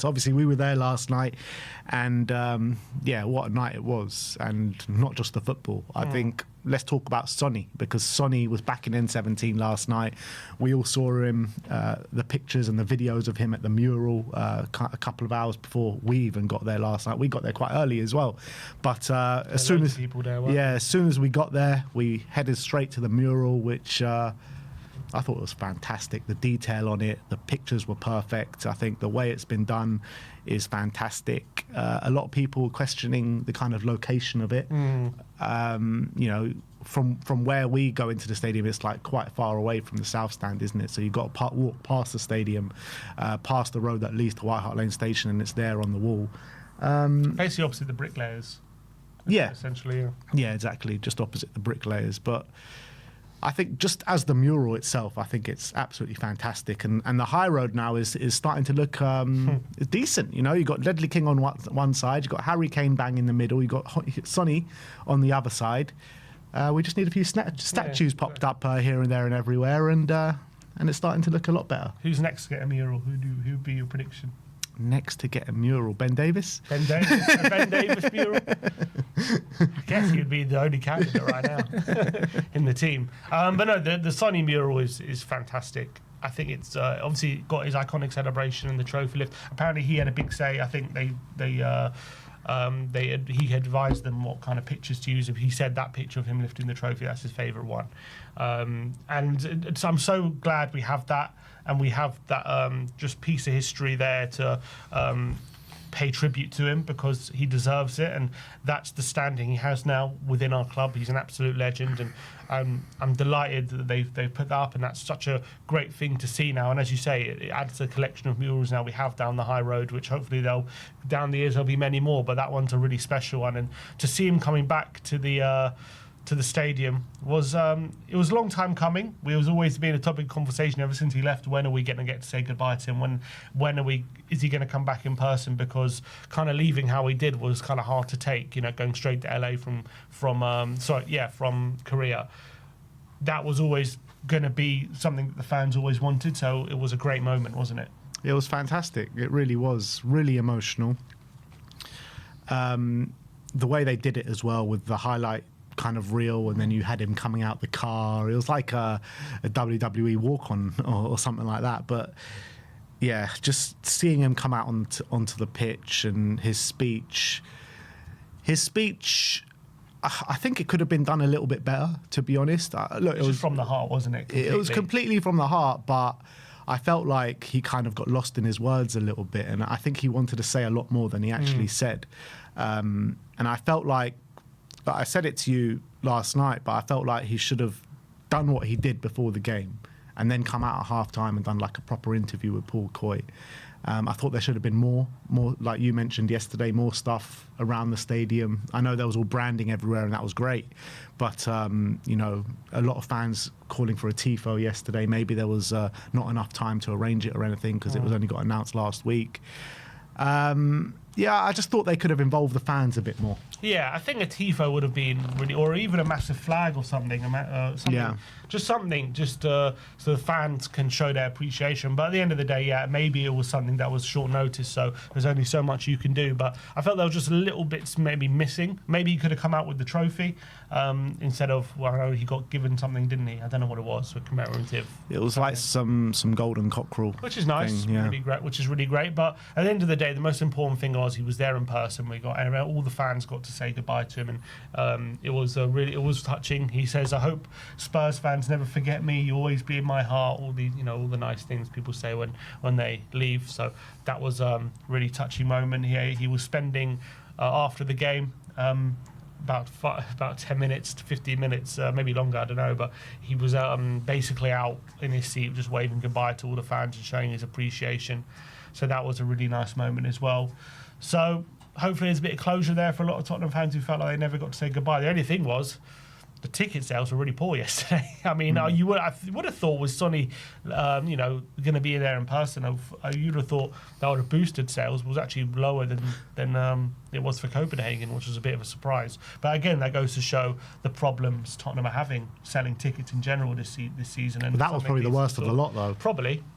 So obviously we were there last night, and what a night it was. And not just the football. I think let's talk about Sonny, because Sonny was back in N17 last night. We all saw him, the pictures and the videos of him at the mural a couple of hours before we even got there last night. We got there quite early as well, but as soon as we got there, we headed straight to the mural, which I thought it was fantastic. The detail on it, the pictures were perfect. I think the way it's been done is fantastic. A lot of people questioning the kind of location of it. From where we go into the stadium, it's like quite far away from the south stand, isn't it? So you've got to walk past the stadium, past the road that leads to White Hart Lane Station, and it's there on the wall. Basically opposite the bricklayers. Yeah. Essentially, yeah, exactly, just opposite the bricklayers. But I think just as the mural itself, I think it's absolutely fantastic. And the high road now is starting to look decent. You know, you've got Ledley King on one side, you've got Harry Kane bang in the middle, you've got Sonny on the other side. We just need a few statues popped up here and there and everywhere, and it's starting to look a lot better. Who's next to get a mural? Who'd be your prediction? Next to get a mural, Ben Davis. Ben Davis mural. I guess he'd be the only candidate right now in the team. But no, the Sonny mural is fantastic. I think it's obviously got his iconic celebration and the trophy lift. Apparently, he had a big say. I think he advised them what kind of pictures to use. If he said that picture of him lifting the trophy, that's his favourite one. And so I'm so glad we have that. And we have that just piece of history there to pay tribute to him, because he deserves it, and that's the standing he has now within our club. He's an absolute legend, and I'm delighted that they've put that up, and that's such a great thing to see now. And as you say, it adds a collection of murals now we have down the high road, which hopefully down the years there'll be many more, but that one's a really special one. And to see him coming back to the stadium was it was a long time coming. We was always been a topic of conversation ever since he left. When are we going to get to say goodbye to him? Is he going to come back in person? Because kind of leaving how he did was kind of hard to take. You know, going straight to LA from Korea. That was always going to be something that the fans always wanted. So it was a great moment, wasn't it? It was fantastic. It really was. Really emotional. The way they did it as well, with the highlight kind of reel, and then you had him coming out the car. It was like a WWE walk-on or something like that. But yeah, just seeing him come out onto the pitch and his speech, I think it could have been done a little bit better, to be honest. Look, it was from the heart, wasn't it? Completely. It was completely from the heart, but I felt like he kind of got lost in his words a little bit, and I think he wanted to say a lot more than he actually said. And I felt like, but I said it to you last night, but I felt like he should have done what he did before the game and then come out at half-time and done like a proper interview with Paul Coy. I thought there should have been more, like you mentioned yesterday, more stuff around the stadium. I know there was all branding everywhere, and that was great. But, a lot of fans calling for a TIFO yesterday. Maybe there was not enough time to arrange it or anything, because it was only got announced last week. I just thought they could have involved the fans a bit more. Yeah, I think a TIFO would have been really, or even a massive flag or something. Just so the fans can show their appreciation. But at the end of the day, maybe it was something that was short notice, so there's only so much you can do. But I felt there was just a little bits maybe missing. Maybe he could have come out with the trophy instead of, I know he got given something, didn't he? I don't know what it was, for commemorative. It was like some golden cockerel, which is nice, really great. Which is really great. But at the end of the day, the most important thing was he was there in person. All the fans got to say goodbye to him, and it was touching. He says, "I hope Spurs fans never forget me. You always be in my heart." All the all the nice things people say when they leave. So that was really touching moment here. He was spending after the game about 10 minutes to 15 minutes, maybe longer, I don't know, but he was basically out in his seat just waving goodbye to all the fans and showing his appreciation. So that was a really nice moment as well. So hopefully there's a bit of closure there for a lot of Tottenham fans who felt like they never got to say goodbye. The only thing was, the ticket sales were really poor yesterday. I mean, I would have thought with Sonny, going to be there in person, you'd have thought that would have boosted sales. Was actually lower than it was for Copenhagen, which was a bit of a surprise. But again, that goes to show the problems Tottenham are having selling tickets in general this season. And that was probably the worst of the lot, though. Probably.